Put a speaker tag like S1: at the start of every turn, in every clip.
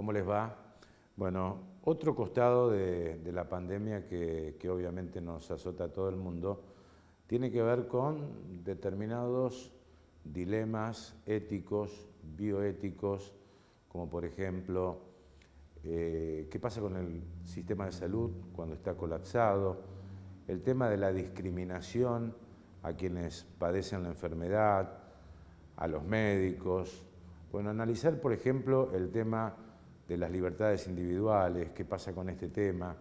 S1: ¿Cómo les va? Bueno, otro costado de la pandemia que obviamente nos azota a todo el mundo tiene que ver con determinados dilemas éticos, bioéticos, como por ejemplo, qué pasa con el sistema de salud cuando está colapsado, el tema de la discriminación a quienes padecen la enfermedad, a los médicos. Bueno, analizar, por ejemplo, el tema de las libertades individuales, qué pasa con este tema.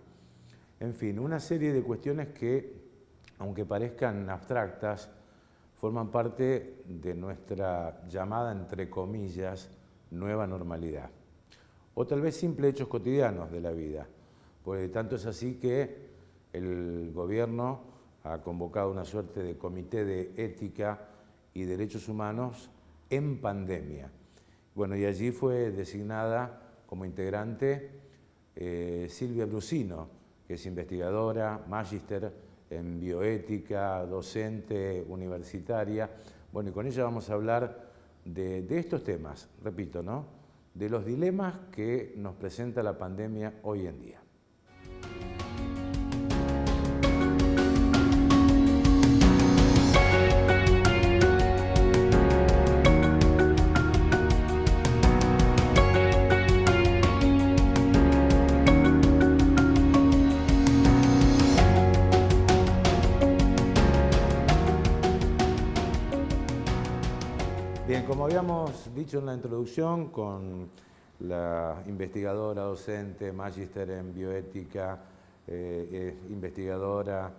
S1: En fin, una serie de cuestiones que, aunque parezcan abstractas, forman parte de nuestra llamada, entre comillas, nueva normalidad. O tal vez simples hechos cotidianos de la vida. Porque tanto es así que el gobierno ha convocado una suerte de comité de ética y derechos humanos en pandemia. Bueno, y allí fue designada como integrante Silvia Brusino, que es investigadora, magíster en bioética, docente universitaria. Bueno, y con ella vamos a hablar de estos temas, repito, ¿no? De los dilemas que nos presenta la pandemia hoy en día. Bien, como habíamos dicho en la introducción, con la investigadora, docente, magíster en bioética, investigadora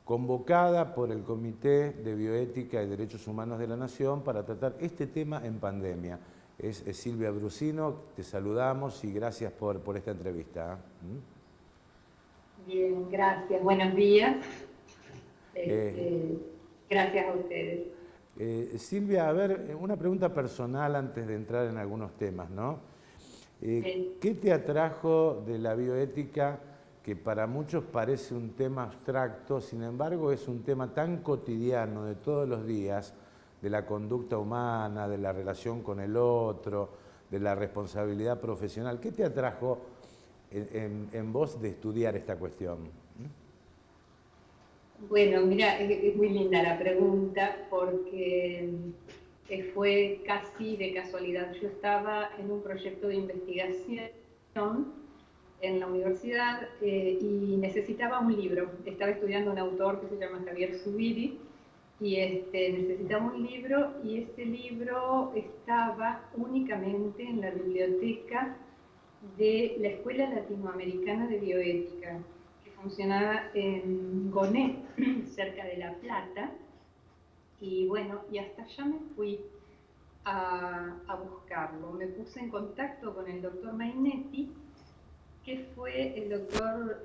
S1: convocada por el Comité de Bioética y Derechos Humanos de la Nación para tratar este tema en pandemia. Es Silvia Brusino, te saludamos y gracias por esta entrevista.
S2: Bien, gracias. Buenos días. Gracias a ustedes.
S1: Silvia, a ver, una pregunta personal antes de entrar en algunos temas, ¿no? ¿Qué te atrajo de la bioética, que para muchos parece un tema abstracto, sin embargo es un tema tan cotidiano de todos los días, de la conducta humana, de la relación con el otro, de la responsabilidad profesional? ¿Qué te atrajo en vos de estudiar esta cuestión?
S2: Bueno, mira, es muy linda la pregunta porque fue casi de casualidad. Yo estaba en un proyecto de investigación en la universidad y necesitaba un libro. Estaba estudiando un autor que se llama Javier Zubiri y necesitaba un libro y este libro estaba únicamente en la biblioteca de la Escuela Latinoamericana de Bioética, que funcionaba en Gonet, cerca de La Plata, y bueno, y hasta allá me fui a buscarlo. Me puse en contacto con el doctor Mainetti, que fue el doctor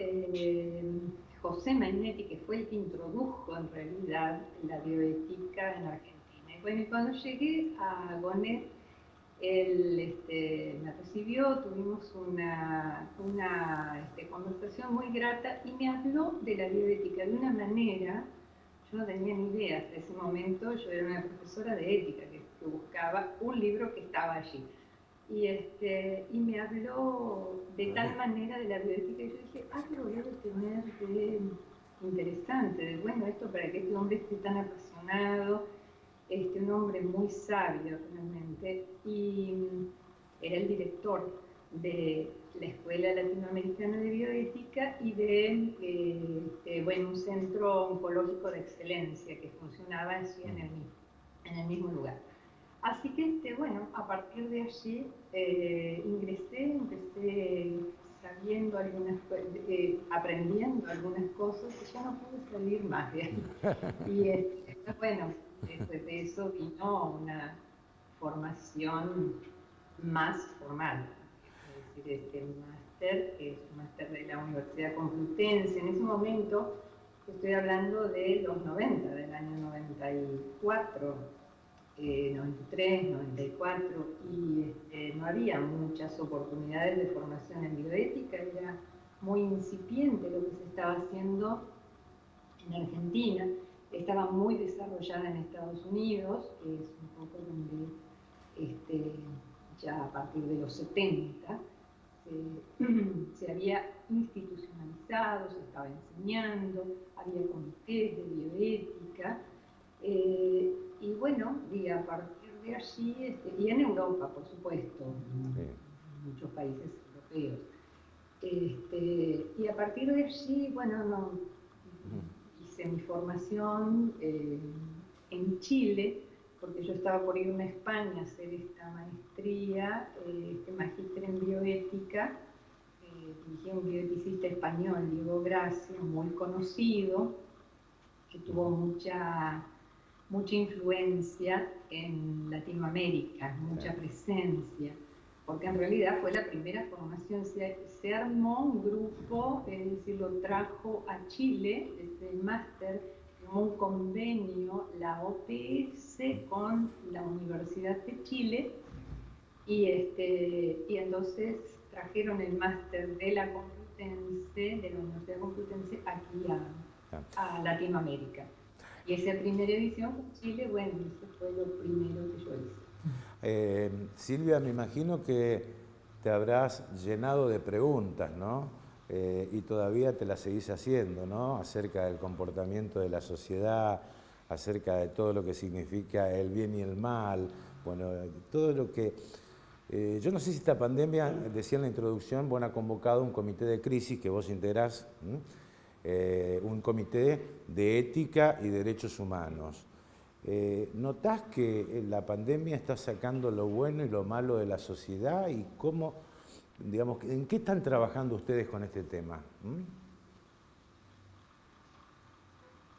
S2: José Mainetti, que fue el que introdujo en realidad la bioética en Argentina. Y bueno, y cuando llegué a Gonet, él me recibió, tuvimos una conversación muy grata y me habló de la bioética de una manera, yo no tenía ni idea hasta ese momento. Yo era una profesora de ética que buscaba un libro que estaba allí. Y me habló de tal manera de la bioética y yo dije, algo debe tener de interesante, de bueno, esto para que este hombre esté tan apasionado. Un hombre muy sabio realmente, y era el director de la Escuela Latinoamericana de Bioética y de un centro oncológico de excelencia que funcionaba así en el mismo lugar. Así que, bueno, a partir de allí empecé sabiendo aprendiendo algunas cosas y ya no pude salir más de ahí. Y bueno, después de eso vino una formación más formal, es decir, este máster, que es un máster de la Universidad Complutense. En ese momento, estoy hablando de los 90, del año 94, 93, 94, y no había muchas oportunidades de formación en bioética, era muy incipiente lo que se estaba haciendo en Argentina. Estaba muy desarrollada en Estados Unidos, que es un poco donde ya a partir de los 70, se había institucionalizado, se estaba enseñando, había comités de bioética, y bueno, y a partir de allí, y en Europa, por supuesto, en muchos países europeos, y a partir de allí, bueno, hice mi formación en Chile, porque yo estaba por irme a España a hacer esta maestría, este magíster en bioética, dirigí a un bioeticista español, Diego Gracia, muy conocido, que tuvo mucha influencia en Latinoamérica, mucha presencia, porque en realidad fue la primera formación, se armó un grupo, es decir, lo trajo a Chile, desde el máster, firmó un convenio, la OPS, con la Universidad de Chile, y entonces trajeron el máster de la Universidad Complutense, aquí a Latinoamérica. Y esa primera edición con Chile, bueno, eso fue lo primero que yo hice.
S1: Silvia, me imagino que te habrás llenado de preguntas, ¿no? Y todavía te las seguís haciendo, ¿no? Acerca del comportamiento de la sociedad, acerca de todo lo que significa el bien y el mal, bueno, todo lo que... yo no sé si esta pandemia, decía en la introducción, bueno, ha convocado un comité de crisis que vos integrás, un comité de ética y derechos humanos. ¿Notás que la pandemia está sacando lo bueno y lo malo de la sociedad? ¿Y cómo, digamos, en qué están trabajando ustedes con este tema?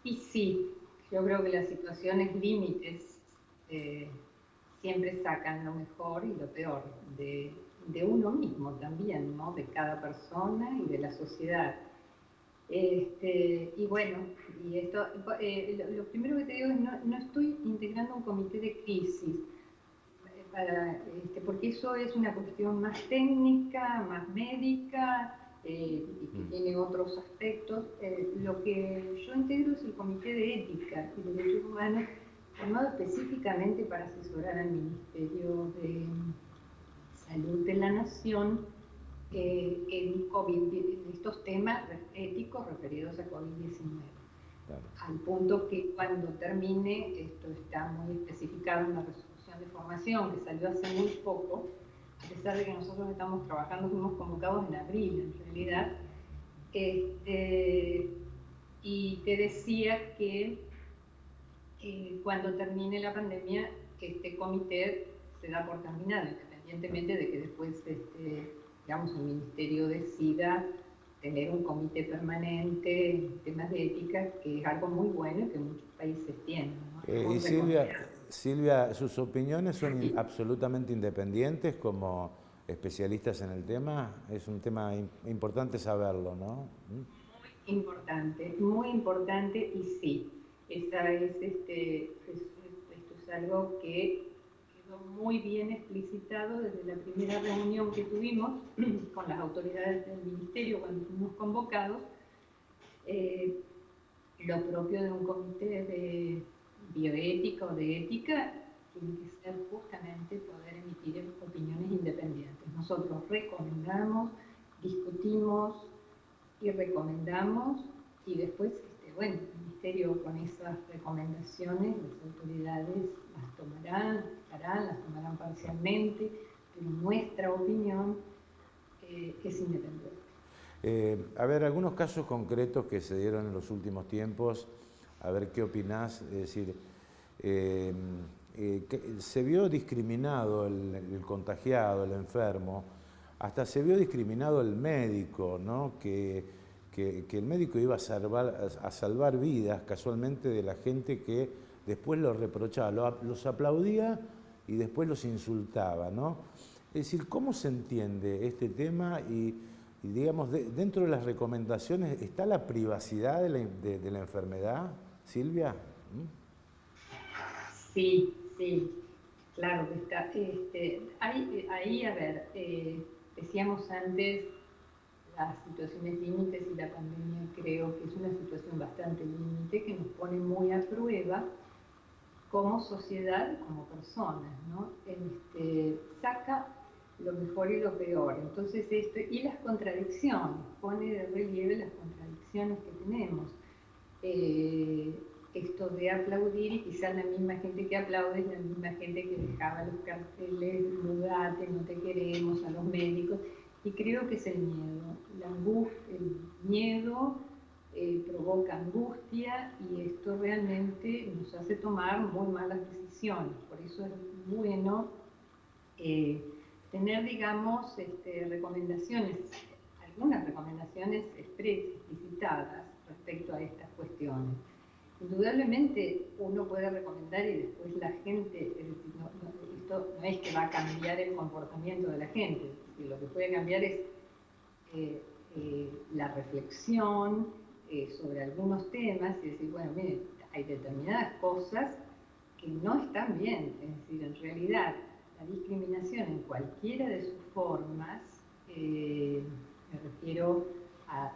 S2: Y sí, yo creo que las situaciones límites siempre sacan lo mejor y lo peor de uno mismo también, ¿no? De cada persona y de la sociedad. Y bueno, y esto, lo primero que te digo es no estoy integrando un comité de crisis, porque eso es una cuestión más técnica, más médica, y que tiene otros aspectos. Lo que yo integro es el Comité de Ética y Derechos Humanos, formado específicamente para asesorar al Ministerio de Salud de la Nación en estos temas éticos referidos a COVID-19. Claro. Al punto que cuando termine, esto está muy especificado en la resolución de formación que salió hace muy poco, a pesar de que nosotros estamos trabajando, fuimos convocados en abril en realidad, y te decía que cuando termine la pandemia, este comité se da por terminado, independientemente de que después digamos, el Ministerio decida tener un comité permanente en temas de ética, que es algo muy bueno y que muchos países tienen, ¿no?
S1: Y Silvia, ¿sus opiniones son absolutamente independientes como especialistas en el tema? Es un tema importante saberlo, ¿no?
S2: Muy importante y sí, esto es algo que muy bien explicitado desde la primera reunión que tuvimos con las autoridades del Ministerio cuando fuimos convocados. Lo propio de un comité de bioética o de ética tiene que ser justamente poder emitir opiniones independientes. Nosotros recomendamos, discutimos y recomendamos, y después, bueno, el Ministerio con esas recomendaciones, las autoridades las tomarán parcialmente, pero nuestra opinión es independiente.
S1: A ver, algunos casos concretos que se dieron en los últimos tiempos, a ver qué opinás, es decir, se vio discriminado el contagiado, el enfermo, hasta se vio discriminado el médico, ¿no? Que el médico iba a salvar vidas casualmente de la gente que después lo reprochaba, los aplaudía y después los insultaba, ¿no? Es decir, ¿cómo se entiende este tema? Y digamos, dentro de las recomendaciones, ¿está la privacidad de la enfermedad, Silvia?
S2: Sí, claro que está. Ahí, a ver, decíamos antes, las situaciones límites y la pandemia creo que es una situación bastante límite que nos pone muy a prueba como sociedad y como personas, ¿no? Saca lo mejor y lo peor. Entonces esto, y las contradicciones, pone de relieve las contradicciones que tenemos. Esto de aplaudir, y quizás la misma gente que aplaude es la misma gente que dejaba los carteles, mudate, no te queremos, a los médicos, y creo que es el miedo. El miedo provoca angustia, y esto realmente nos hace tomar muy malas decisiones. Por eso es bueno tener, digamos, recomendaciones, algunas recomendaciones explicitadas respecto a estas cuestiones. Indudablemente uno puede recomendar y después la gente, es decir, esto no es que va a cambiar el comportamiento de la gente, es decir, lo que puede cambiar es la reflexión sobre algunos temas y decir, bueno, mire, hay determinadas cosas que no están bien, es decir, en realidad la discriminación en cualquiera de sus formas, me refiero a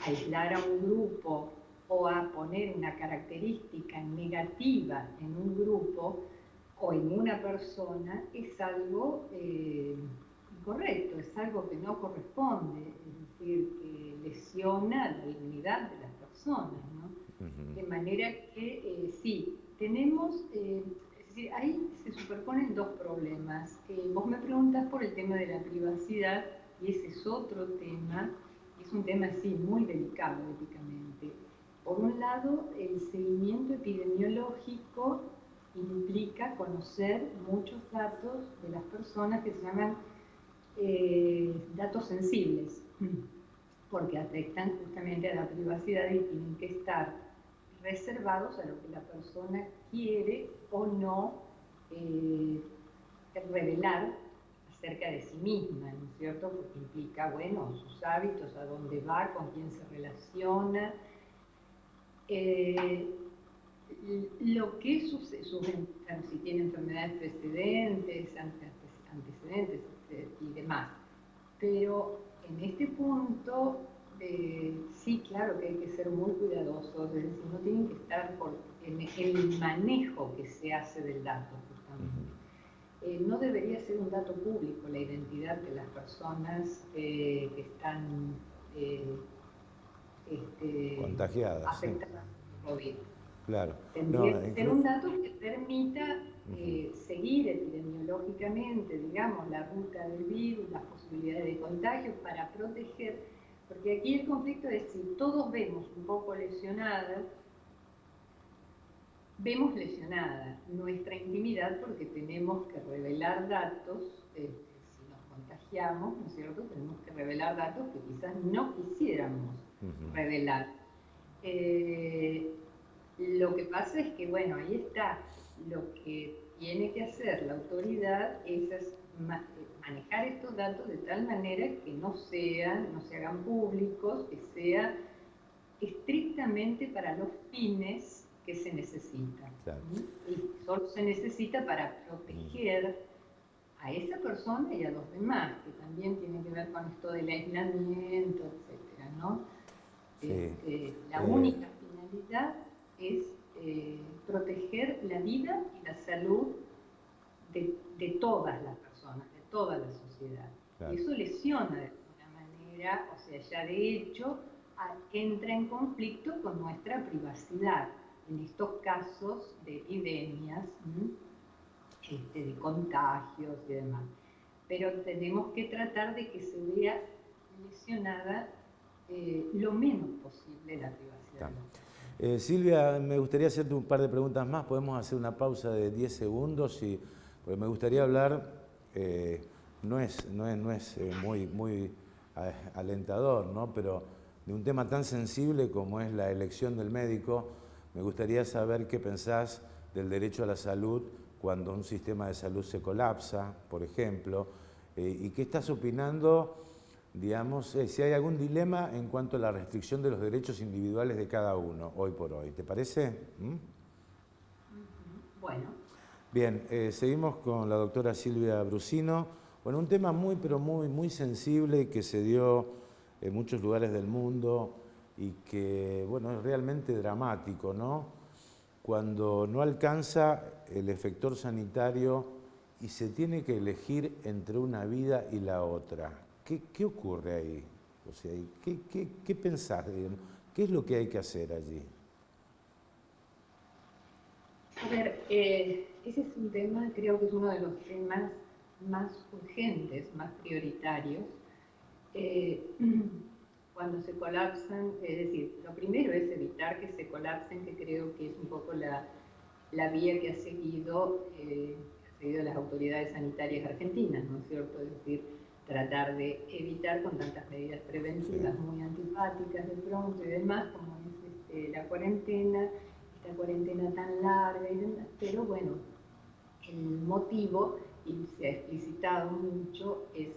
S2: aislar a un grupo o a poner una característica negativa en un grupo o en una persona, es algo incorrecto, es algo que no corresponde, es decir, que lesiona la dignidad de las personas, ¿no? De manera que sí, tenemos, es decir, ahí se superponen dos problemas. Vos me preguntas por el tema de la privacidad, y ese es otro tema, es un tema sí muy delicado éticamente. Por un lado, el seguimiento epidemiológico implica conocer muchos datos de las personas que se llaman datos sensibles, porque afectan justamente a la privacidad y tienen que estar reservados a lo que la persona quiere o no revelar acerca de sí misma, ¿no es cierto? Porque implica, bueno, sus hábitos, a dónde va, con quién se relaciona. Lo que sucede, si tiene enfermedades precedentes, antecedentes y demás. Pero en este punto, sí, claro que hay que ser muy cuidadosos, es decir, no tienen que estar en el manejo que se hace del dato, justamente. No debería ser un dato público la identidad de las personas que están
S1: contagiadas,
S2: afectadas por COVID.
S1: Claro.
S2: Tendría que ser un dato que permita seguir epidemiológicamente, digamos, la ruta del virus, las posibilidades de contagio para proteger, porque aquí el conflicto es si todos vemos un poco lesionada nuestra intimidad, porque tenemos que revelar datos, si nos contagiamos, ¿no es cierto? Tenemos que revelar datos que quizás no quisiéramos revelar. Lo que pasa es que, bueno, ahí está, lo que tiene que hacer la autoridad es manejar estos datos de tal manera que no se hagan públicos, que sea estrictamente para los fines que se necesitan.
S1: Claro.
S2: Y solo se necesita para proteger a esa persona y a los demás, que también tiene que ver con esto del aislamiento, etcétera, ¿no?
S1: Sí.
S2: La única finalidad es proteger la vida y la salud de todas las personas, de toda la sociedad. Claro. Y eso lesiona de alguna manera, o sea, ya de hecho entra en conflicto con nuestra privacidad en estos casos de epidemias, de contagios y demás. Pero tenemos que tratar de que se vea lesionada lo menos posible la privacidad.
S1: Silvia, me gustaría hacerte un par de preguntas más. Podemos hacer una pausa de 10 segundos, porque me gustaría hablar, no es muy alentador, ¿no? Pero de un tema tan sensible como es la elección del médico. Me gustaría saber qué pensás del derecho a la salud cuando un sistema de salud se colapsa, por ejemplo, y qué estás opinando, digamos, si hay algún dilema en cuanto a la restricción de los derechos individuales de cada uno, hoy por hoy. ¿Te parece?
S2: Bueno.
S1: Bien, seguimos con la doctora Silvia Brusino. Bueno, un tema muy sensible que se dio en muchos lugares del mundo y que, bueno, es realmente dramático, ¿no? Cuando no alcanza el efector sanitario y se tiene que elegir entre una vida y la otra. ¿Qué ocurre ahí? O sea, ¿qué pensás? Digamos? ¿Qué es lo que hay que hacer allí?
S2: A ver, ese es un tema, creo que es uno de los temas más urgentes, más prioritarios. Eh, cuando se colapsan, es decir, lo primero es evitar que se colapsen, que creo que es un poco la vía que ha seguido las autoridades sanitarias argentinas, ¿no es cierto? Es decir, tratar de evitar con tantas medidas preventivas
S1: Sí.
S2: muy antipáticas de pronto y demás, como es la cuarentena, esta cuarentena tan larga y demás, pero bueno, el motivo, y se ha explicitado mucho, es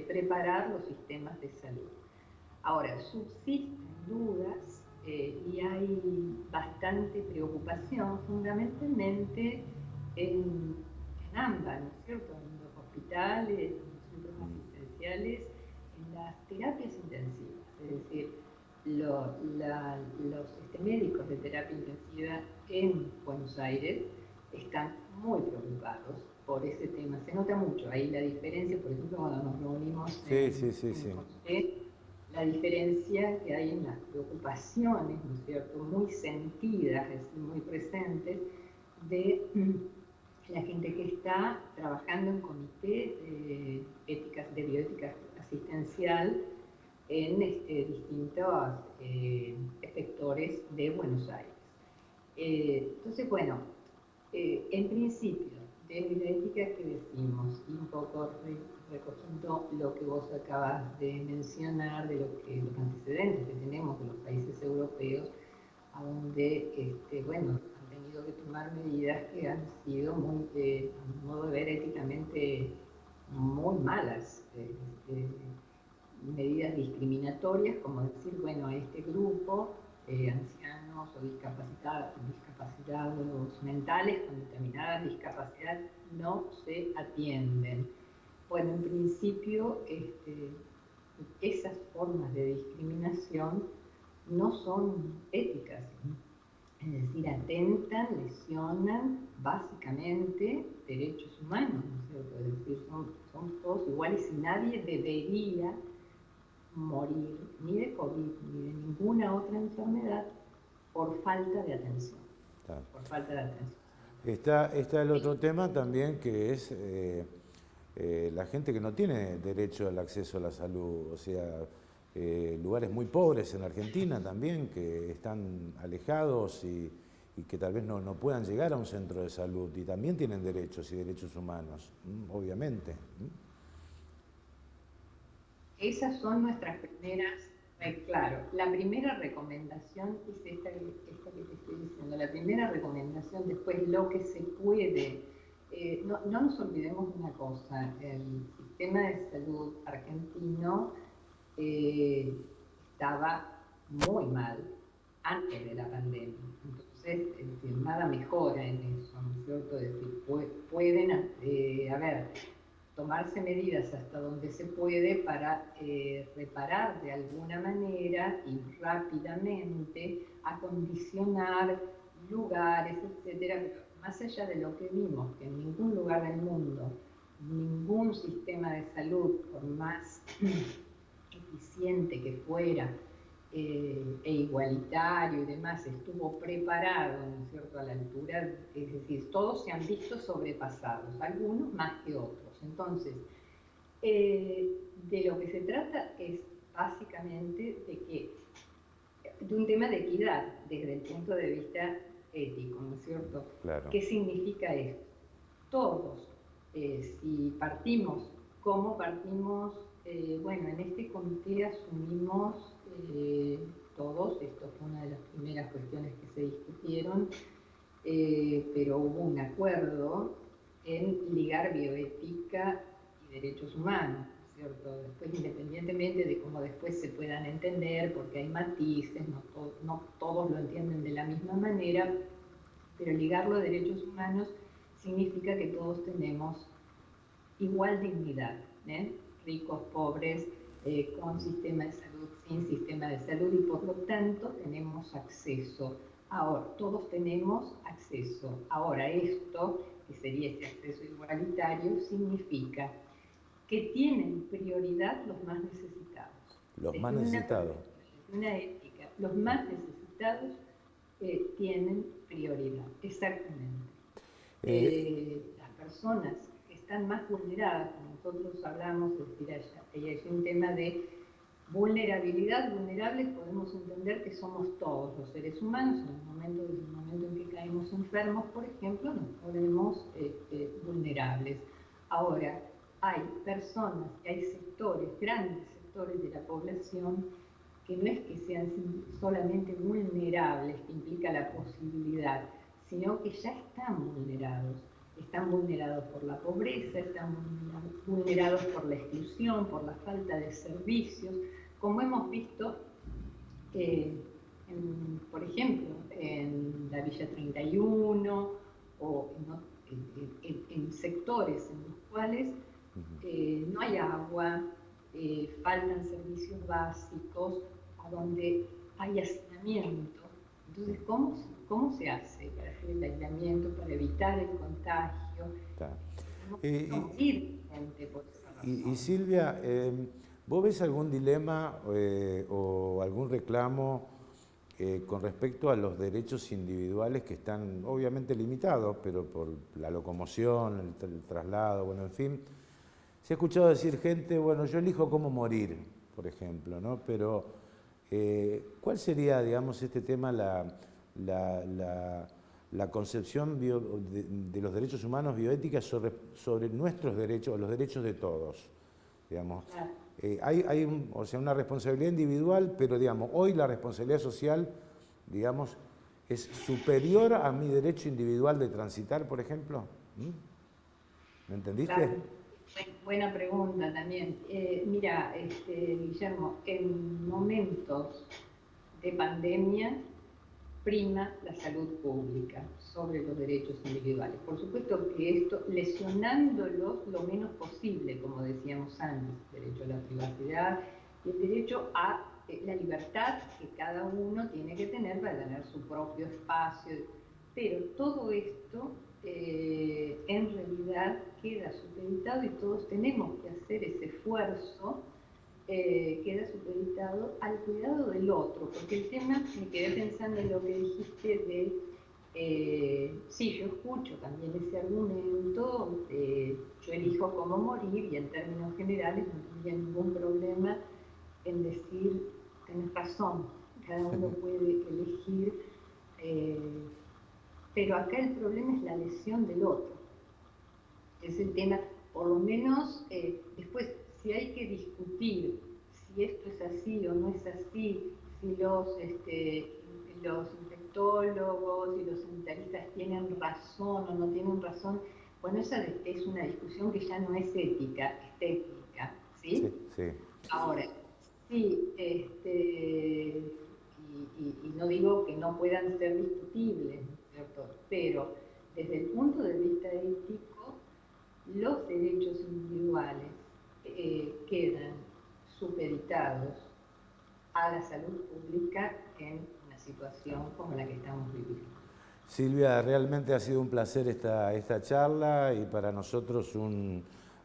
S2: preparar los sistemas de salud. Ahora, subsisten dudas y hay bastante preocupación, fundamentalmente en ambas, ¿no es cierto? En los hospitales, en los centros asistenciales, en las terapias intensivas, es decir, los médicos de terapia intensiva en Buenos Aires están muy preocupados por ese tema. Se nota mucho ahí la diferencia, por ejemplo, cuando nos reunimos
S1: Sí,
S2: en
S1: sí, sí, sí.
S2: comité, la diferencia que hay en las preocupaciones, ¿no es cierto?, muy sentidas, muy presentes, de la gente que está trabajando en comités de bioética asistencial en distintos sectores de Buenos Aires. Entonces, bueno, en principio, desde la ética que decimos, y un poco recogiendo lo que vos acabas de mencionar, de los antecedentes que tenemos de los países europeos, a donde, bueno, han tenido que tomar medidas que han sido muy, a mi modo de ver, éticamente muy malas. Medidas discriminatorias, como decir, bueno, a este grupo, ancianos o discapacitados mentales con determinadas discapacidades, no se atienden. Bueno, en principio, esas formas de discriminación no son éticas, es decir, atentan, lesionan básicamente derechos humanos, ¿no es cierto? Es decir, son todos iguales y nadie debería morir ni de COVID ni de ninguna otra enfermedad por falta de atención.
S1: Claro.
S2: Por falta de atención.
S1: Está el otro tema también que es la gente que no tiene derecho al acceso a la salud, o sea, lugares muy pobres en Argentina también que están alejados y que tal vez no puedan llegar a un centro de salud y también tienen derechos y derechos humanos, obviamente.
S2: Esas son nuestras primeras, claro, la primera recomendación es esta que te estoy diciendo, la primera recomendación, después lo que se puede, no nos olvidemos de una cosa, el sistema de salud argentino estaba muy mal antes de la pandemia, entonces nada mejora en eso, ¿no es cierto? Es decir, pueden, tomarse medidas hasta donde se puede para reparar de alguna manera y rápidamente, acondicionar lugares, etcétera, pero más allá de lo que vimos, que en ningún lugar del mundo, ningún sistema de salud, por más eficiente que fuera e igualitario y demás, estuvo preparado, ¿no es cierto?, a la altura, es decir, todos se han visto sobrepasados, algunos más que otros. Entonces, de lo que se trata es básicamente de un tema de equidad desde el punto de vista ético, ¿no es cierto?
S1: Claro.
S2: ¿Qué significa esto? Todos, si partimos, ¿cómo partimos? Bueno, en este comité asumimos todos, esto fue una de las primeras cuestiones que se discutieron, pero hubo un acuerdo en ligar bioética y derechos humanos, ¿cierto? Después, independientemente de cómo después se puedan entender, porque hay matices, no todos lo entienden de la misma manera, pero ligarlo a derechos humanos significa que todos tenemos igual dignidad, ricos, pobres, con sistema de salud, sin sistema de salud, y por lo tanto tenemos acceso Ahora, todos tenemos acceso. Ahora, esto, que sería este acceso igualitario, significa que tienen prioridad los más necesitados.
S1: Los más necesitados.
S2: Una ética, los más necesitados tienen prioridad, exactamente. Las personas que están más vulneradas, como nosotros hablamos, es decir, ahí hay un tema de vulnerabilidad. Vulnerables podemos entender que somos todos los seres humanos. En el momento en que caemos enfermos, por ejemplo, nos ponemos vulnerables. Ahora, hay personas, hay sectores, grandes sectores de la población, que no es que sean solamente vulnerables, que implica la posibilidad, sino que ya están vulnerados. Están vulnerados por la pobreza, están vulnerados por la exclusión, por la falta de servicios, como hemos visto, por ejemplo, en la Villa 31 o en sectores en los cuales no hay agua, faltan servicios básicos, a donde hay hacinamiento. Entonces, ¿cómo se hace para hacer el aislamiento, para evitar el contagio?
S1: Y Silvia, ¿vos ves algún dilema o algún reclamo con respecto a los derechos individuales que están obviamente limitados, pero por la locomoción, el traslado, bueno, en fin? Se ha escuchado decir gente, bueno, yo elijo cómo morir, por ejemplo, ¿no? Pero, ¿cuál sería, digamos, este tema, la concepción de los derechos humanos bioética sobre nuestros derechos, los derechos de todos? Digamos, hay una responsabilidad individual, pero digamos, hoy la responsabilidad social, digamos, es superior a mi derecho individual de transitar, por ejemplo. ¿Me entendiste?
S2: Claro. Buena pregunta también. Mira, Guillermo, en momentos de pandemia prima la salud pública sobre los derechos individuales. Por supuesto que esto lesionándolos lo menos posible, como decíamos antes, el derecho a la privacidad y el derecho a la libertad que cada uno tiene que tener para tener su propio espacio. Pero todo esto en realidad queda supeditado, y todos tenemos que hacer ese esfuerzo, queda supeditado al cuidado del otro, porque el tema, me quedé pensando en lo que dijiste de, sí, yo escucho también ese argumento, yo elijo cómo morir, y en términos generales no tendría ningún problema en decir, tenés razón, cada uno puede elegir, pero acá el problema es la lesión del otro. Es el tema, por lo menos, después, si hay que discutir si esto es así o no es así, si los infectólogos y los sanitaristas tienen razón o no tienen razón, bueno, esa es una discusión que ya no es ética, es técnica, ¿sí?
S1: Sí.
S2: Ahora, sí, y no digo que no puedan ser discutibles, ¿cierto? Pero desde el punto de vista ético, los derechos individuales quedan supeditados a la salud pública en una situación como la que estamos viviendo.
S1: Silvia, realmente ha sido un placer esta charla, y para nosotros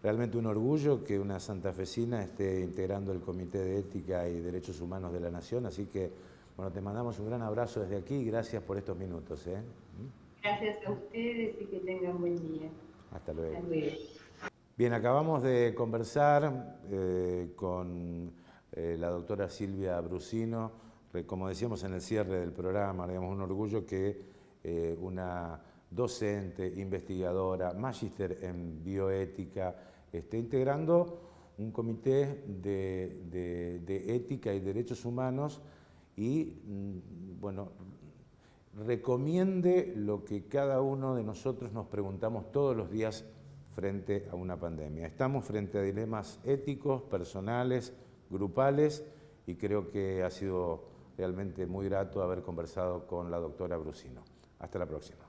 S1: realmente un orgullo que una santafesina esté integrando el Comité de Ética y Derechos Humanos de la Nación, así que bueno, te mandamos un gran abrazo desde aquí y gracias por estos minutos.
S2: Gracias a ustedes y que tengan buen día.
S1: Hasta luego.
S2: Hasta luego.
S1: Bien, acabamos de conversar con la doctora Silvia Brusino, como decíamos en el cierre del programa, digamos, un orgullo que una docente, investigadora, magíster en bioética, esté integrando un comité de ética y derechos humanos y, bueno, recomiende lo que cada uno de nosotros nos preguntamos todos los días frente a una pandemia. Estamos frente a dilemas éticos, personales, grupales, y creo que ha sido realmente muy grato haber conversado con la doctora Brusino. Hasta la próxima.